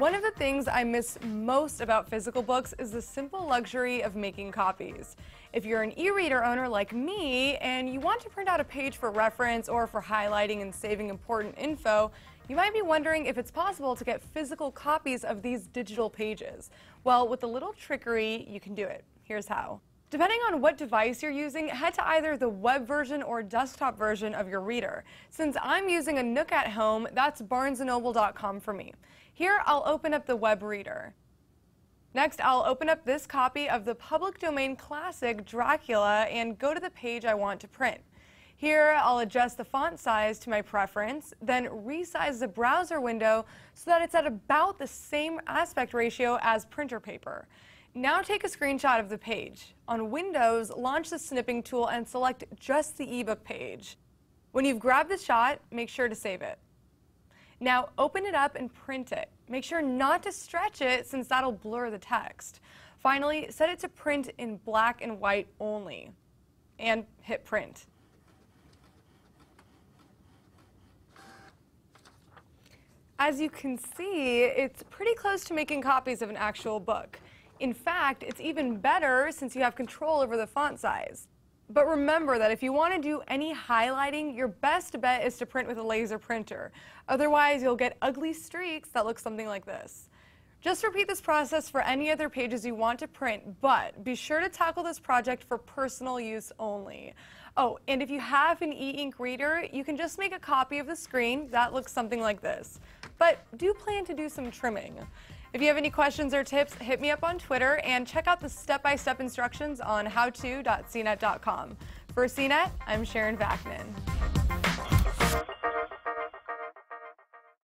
One of the things I miss most about physical books is the simple luxury of making copies. If you're an e-reader owner like me and you want to print out a page for reference or for highlighting and saving important info, you might be wondering if it's possible to get physical copies of these digital pages. Well, with a little trickery, you can do it. Here's how. Depending on what device you're using, head to either the web version or desktop version of your reader. Since I'm using a Nook at home, that's barnesandnoble.com for me. Here, I'll open up the web reader. Next, I'll open up this copy of the public domain classic Dracula and go to the page I want to print. Here, I'll adjust the font size to my preference, then resize the browser window so that it's at about the same aspect ratio as printer paper. Now take a screenshot of the page. On Windows, launch the snipping tool and select just the ebook page. When you've grabbed the shot, make sure to save it. Now open it up and print it. Make sure not to stretch it since that'll blur the text. Finally, set it to print in black and white only. And hit print. As you can see, it's pretty close to making copies of an actual book. In fact, it's even better since you have control over the font size. But remember that if you want to do any highlighting, your best bet is to print with a laser printer. Otherwise, you'll get ugly streaks that look something like this. Just repeat this process for any other pages you want to print, but be sure to tackle this project for personal use only. Oh, and if you have an e-ink reader, you can just make a copy of the screen that looks something like this. But do plan to do some trimming. If you have any questions or tips, hit me up on Twitter and check out the step-by-step instructions on howto.cnet.com. For CNET, I'm Sharon Vaknin.